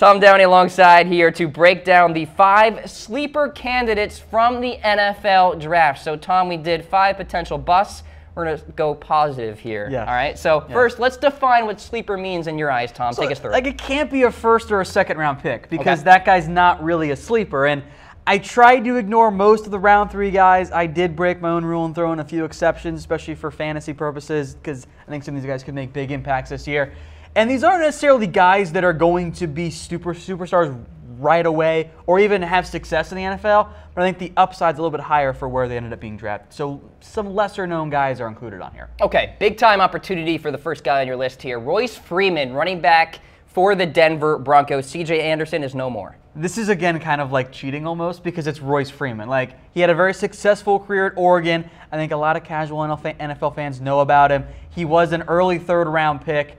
Tom Downey alongside here to break down the 5 sleeper candidates from the NFL draft. So, Tom, we did 5 potential busts. We're going to go positive here. Yes. All right. So, first, let's define what sleeper means in your eyes, Tom. Take us through. Like, it can't be a first or a second round pick because that guy's not really a sleeper. And I tried to ignore most of the round 3 guys. I did break my own rule and throw in a few exceptions, especially for fantasy purposes, because I think some of these guys could make big impacts this year. And these aren't necessarily guys that are going to be superstars right away or even have success in the NFL, but I think the upside's a little bit higher for where they ended up being drafted. So some lesser-known guys are included on here. Okay, big-time opportunity for the first guy on your list here. Royce Freeman, running back for the Denver Broncos. C.J. Anderson is no more. This is, again, kind of like cheating almost because it's Royce Freeman. Like, he had a very successful career at Oregon. I think a lot of casual NFL fans know about him. He was an early third-round pick.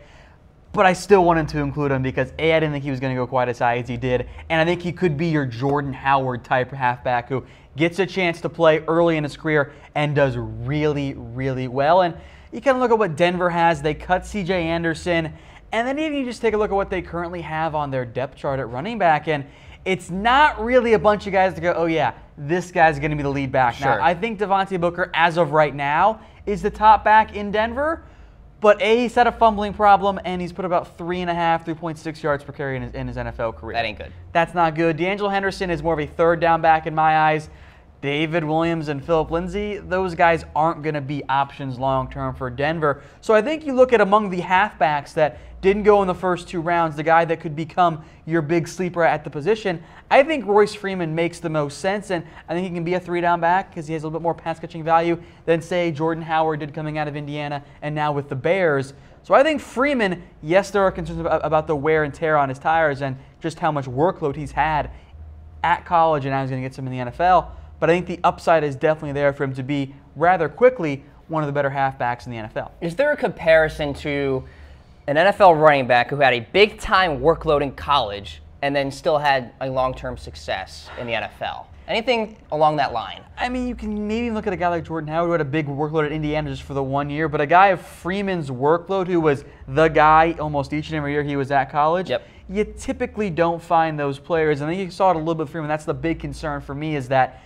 But I still wanted to include him because, A, I didn't think he was going to go quite as high as he did, and I think he could be your Jordan Howard type halfback who gets a chance to play early in his career and does really, really well. And you kind of look at what Denver has. They cut C.J. Anderson, and then even you just take a look at what they currently have on their depth chart at running back, and it's not really a bunch of guys to go, oh yeah, this guy's going to be the lead back. Sure. Now, I think Devontae Booker, as of right now, is the top back in Denver. But A, he's had a fumbling problem, and he's put about 3.6 yards per carry in his NFL career. That ain't good. That's not good. D'Angelo Henderson is more of a third down back in my eyes. David Williams and Phillip Lindsay, those guys aren't going to be options long-term for Denver. So I think you look at among the halfbacks that didn't go in the first 2 rounds, the guy that could become your big sleeper at the position, I think Royce Freeman makes the most sense, and I think he can be a 3-down back because he has a little bit more pass-catching value than, say, Jordan Howard did coming out of Indiana and now with the Bears. So I think Freeman, yes, there are concerns about the wear and tear on his tires and just how much workload he's had at college and now he's going to get some in the NFL, but I think the upside is definitely there for him to be rather quickly one of the better halfbacks in the NFL. Is there a comparison to an NFL running back who had a big-time workload in college and then still had a long-term success in the NFL? Anything along that line? I mean, you can maybe look at a guy like Jordan Howard who had a big workload at Indiana just for the 1 year, but a guy of Freeman's workload who was the guy almost each and every year he was at college, you typically don't find those players. And I think you saw it a little bit with Freeman. That's the big concern for me is that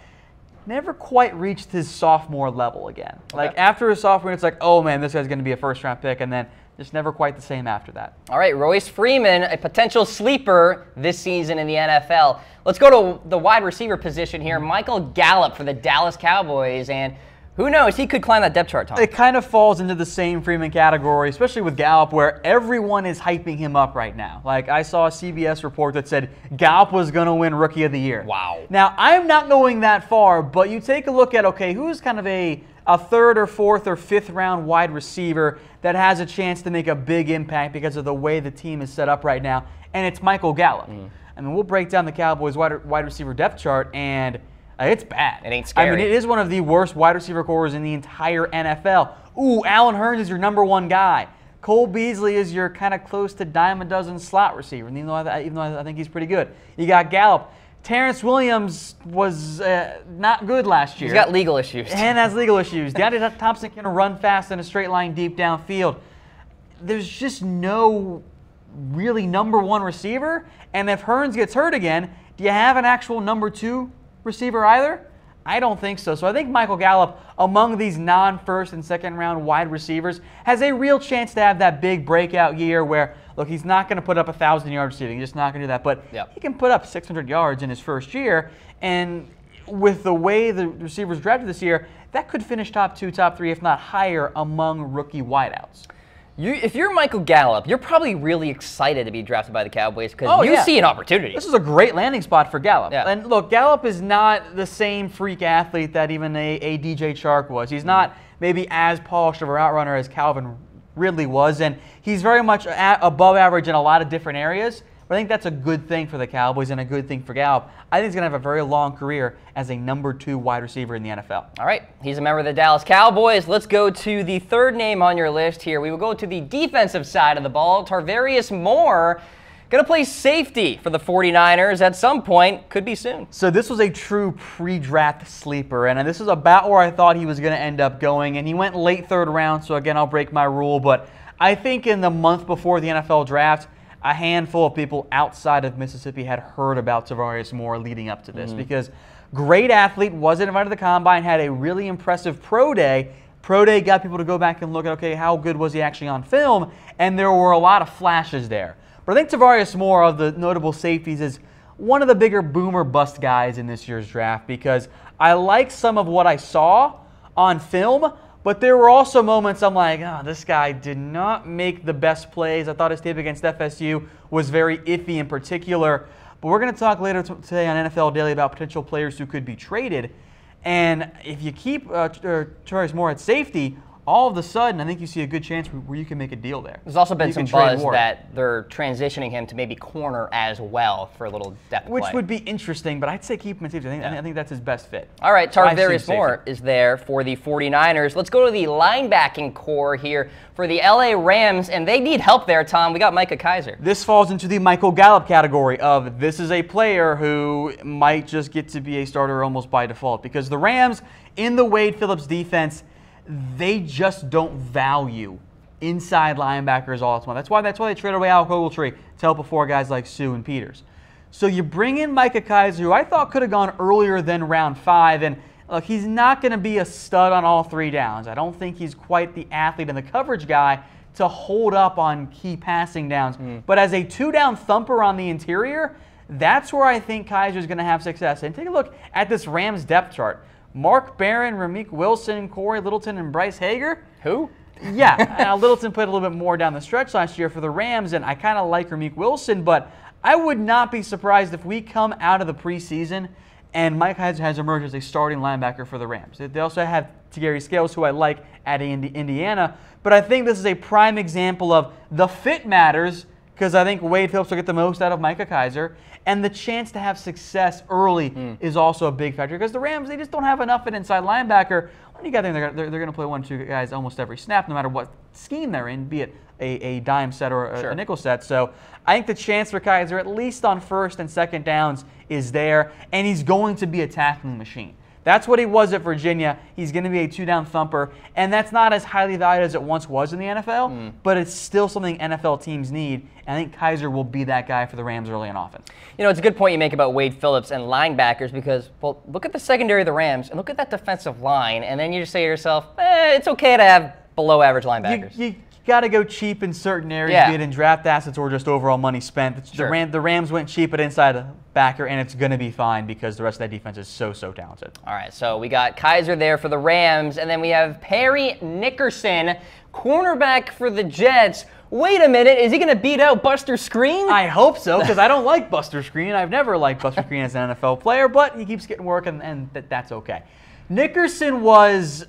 never quite reached his sophomore level again. Like after his sophomore, it's like, oh man, this guy's going to be a first-round pick, and then just never quite the same after that. All right, Royce Freeman, a potential sleeper this season in the NFL. Let's go to the wide receiver position here. Michael Gallup for the Dallas Cowboys, and who knows, he could climb that depth chart, Tom. It kind of falls into the same Freeman category, especially with Gallup, where everyone is hyping him up right now. Like, I saw a CBS report that said Gallup was going to win Rookie of the Year. Wow. Now, I'm not going that far, but you take a look at, okay, who's kind of a third or fourth or fifth round wide receiver that has a chance to make a big impact because of the way the team is set up right now, and it's Michael Gallup. I mean, we'll break down the Cowboys wide receiver depth chart, and it's bad. It ain't scary. I mean, it is one of the worst wide receiver cores in the entire NFL. Ooh, Allen Hurns is your #1 guy. Cole Beasley is your kind of close to dime a dozen slot receiver, even though I think he's pretty good. You got Gallup. Terrence Williams was not good last year. He's got legal issues. And has legal issues. DeAndre Thompson can run fast in a straight line deep downfield. There's just no really #1 receiver. And if Hurns gets hurt again, do you have an actual #2 receiver either? I don't think so. So I think Michael Gallup, among these non-first and second round wide receivers, has a real chance to have that big breakout year where, look, he's not going to put up 1,000 yards receiving. He's just not going to do that. But he can put up 600 yards in his first year. And with the way the receivers drafted this year, that could finish top 2, top 3, if not higher, among rookie wideouts. If you're Michael Gallup, you're probably really excited to be drafted by the Cowboys because you see an opportunity. This is a great landing spot for Gallup. And look, Gallup is not the same freak athlete that even a DJ Chark was. He's not maybe as polished of a route runner as Calvin Ridley was, and he's very much above average in a lot of different areas. But I think that's a good thing for the Cowboys and a good thing for Gallup. I think he's going to have a very long career as a #2 wide receiver in the NFL. All right, he's a member of the Dallas Cowboys. Let's go to the third name on your list here. We will go to the defensive side of the ball. Tarvarius Moore, going to play safety for the 49ers at some point. Could be soon. So this was a true pre-draft sleeper, and this is about where I thought he was going to end up going. And he went late third round, so again, I'll break my rule. But I think in the month before the NFL draft, a handful of people outside of Mississippi had heard about Savaris Moore leading up to this because great athlete, wasn't invited to the combine, had a really impressive pro day. Pro day got people to go back and look at, okay, how good was he actually on film? And there were a lot of flashes there. But I think Tarvarius Moore, of the notable safeties, is one of the bigger boomer bust guys in this year's draft because I like some of what I saw on film, but there were also moments I'm like, oh, this guy did not make the best plays. I thought his tape against FSU was very iffy in particular. But we're going to talk later today on NFL Daily about potential players who could be traded. And if you keep Tarvarius Moore at safety, all of a sudden, I think you see a good chance where you can make a deal there. There's also been some buzz that they're transitioning him to maybe corner as well for a little depth Which play. would be interesting, but I'd say keep him in safety. I think that's his best fit. All right, Tarvarius Moore is there for the 49ers. Let's go to the linebacking core here for the LA Rams, and they need help there, Tom. We got Micah Kiser. This falls into the Michael Gallup category of this is a player who might just get to be a starter almost by default because the Rams, in the Wade Phillips defense, they just don't value inside linebackers all the time. That's why they traded away Al Ogletree to help before guys like Sue and Peters. So you bring in Micah Kiser, who I thought could have gone earlier than round 5, and look, he's not going to be a stud on all 3 downs. I don't think he's quite the athlete and the coverage guy to hold up on key passing downs. But as a 2-down thumper on the interior, that's where I think Kaiser's going to have success. And take a look at this Rams depth chart. Mark Barron, Ramik Wilson, Corey Littleton, and Bryce Hager. Who? Yeah, Littleton played a little bit more down the stretch last year for the Rams, and I kind of like Ramik Wilson, but I would not be surprised if we come out of the preseason and Mike Kiser has emerged as a starting linebacker for the Rams. They also have Tegary Scales, who I like at Indiana, but I think this is a prime example of the fit matters because I think Wade Phillips will get the most out of Micah Kiser, and the chance to have success early is also a big factor because the Rams, they just don't have enough at inside linebacker. When you got there, they're going to play 1 or 2 guys almost every snap, no matter what scheme they're in, be it a dime set or a nickel set. So I think the chance for Kiser, at least on 1st and 2nd downs, is there, and he's going to be a tackling machine. That's what he was at Virginia. He's going to be a 2-down thumper, and that's not as highly valued as it once was in the NFL, but it's still something NFL teams need, and I think Kiser will be that guy for the Rams early and often. You know, it's a good point you make about Wade Phillips and linebackers because, well, look at the secondary of the Rams, and look at that defensive line, and then you just say to yourself, it's okay to have below-average linebackers. You got to go cheap in certain areas, be it in draft assets or just overall money spent. The Rams went cheap at inside backer, and it's going to be fine because the rest of that defense is so talented. All right, so we got Kiser there for the Rams, and then we have Parry Nickerson, cornerback for the Jets. Wait a minute, is he going to beat out Buster Skrine? I hope so, because I don't like Buster Skrine. I've never liked Buster Skrine as an NFL player, but he keeps getting work, and that's okay. Nickerson was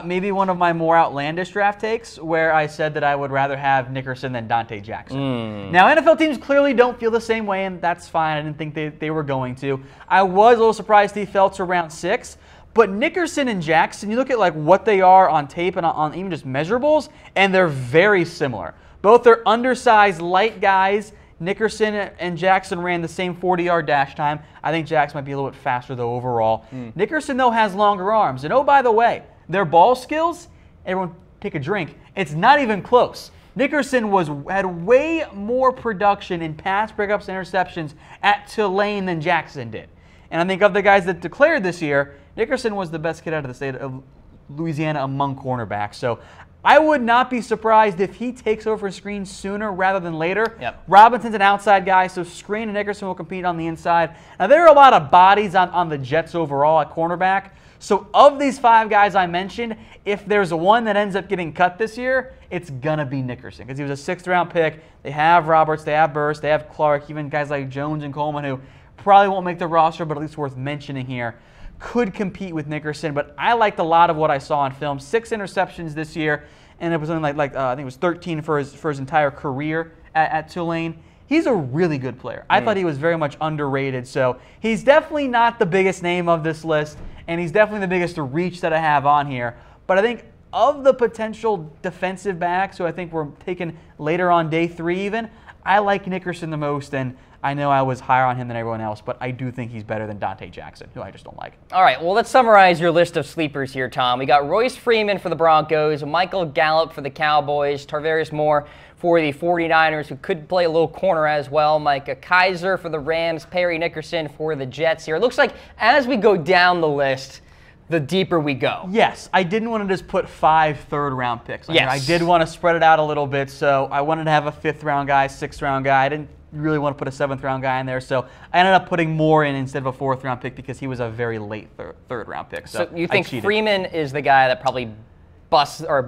maybe one of my more outlandish draft takes where I said that I would rather have Nickerson than Dante Jackson. Now, NFL teams clearly don't feel the same way, and that's fine. I didn't think they were going to. I was a little surprised he fell to round 6. But Nickerson and Jackson, you look at like what they are on tape and on even just measurables, and they're very similar. Both are undersized, light guys. Nickerson and Jackson ran the same 40-yard dash time. I think Jackson might be a little bit faster, though, overall. Nickerson, though, has longer arms. And, oh, by the way, their ball skills, everyone take a drink, it's not even close. Nickerson had way more production in pass breakups and interceptions at Tulane than Jackson did. And I think of the guys that declared this year, Nickerson was the best kid out of the state of Louisiana among cornerbacks. So I would not be surprised if he takes over Skrine sooner rather than later. Robinson's an outside guy, so Skrine and Nickerson will compete on the inside. Now, there are a lot of bodies on the Jets overall at cornerback. So of these 5 guys I mentioned, if there's one that ends up getting cut this year, it's going to be Nickerson because he was a 6th-round pick. They have Roberts, they have Burst, they have Clark, even guys like Jones and Coleman who probably won't make the roster, but at least worth mentioning here. Could compete with Nickerson, but I liked a lot of what I saw on film. 6 interceptions this year, and it was only I think it was 13 for his entire career at Tulane. He's a really good player. I thought he was very much underrated, so he's definitely not the biggest name of this list, and he's definitely the biggest reach that I have on here. But I think of the potential defensive backs who I think were taken later on day 3 even, I like Nickerson the most, and I know I was higher on him than everyone else, but I do think he's better than Dante Jackson, who I just don't like. All right, well, let's summarize your list of sleepers here, Tom. We got Royce Freeman for the Broncos, Michael Gallup for the Cowboys, Tarvarius Moore for the 49ers, who could play a little corner as well, Micah Kiser for the Rams, Parry Nickerson for the Jets here. It looks like as we go down the list, the deeper we go. Yes, I didn't want to just put 5 third-round picks on yes. here. I did want to spread it out a little bit, so I wanted to have a 5th-round guy, 6th-round guy. I didn't really want to put a 7th-round guy in there, so I ended up putting Moore in instead of a 4th-round pick because he was a very late third-round pick. So you think Freeman is the guy that probably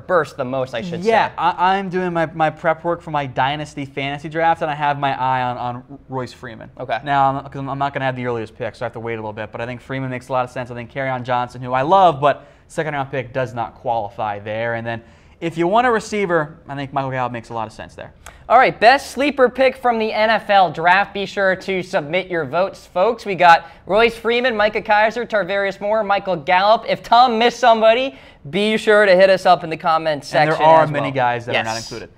burst the most, I should say? Yeah, I'm doing my prep work for my Dynasty Fantasy Draft, and I have my eye on Royce Freeman. Okay. Now, because I'm not going to have the earliest pick, so I have to wait a little bit, but I think Freeman makes a lot of sense. I think Kerryon Johnson, who I love, but 2nd-round pick does not qualify there. And then if you want a receiver, I think Michael Gallup makes a lot of sense there. All right, best sleeper pick from the NFL draft. Be sure to submit your votes, folks. We got Royce Freeman, Micah Kiser, Tarvarius Moore, Michael Gallup. If Tom missed somebody, be sure to hit us up in the comments section. And there are many guys that are not included.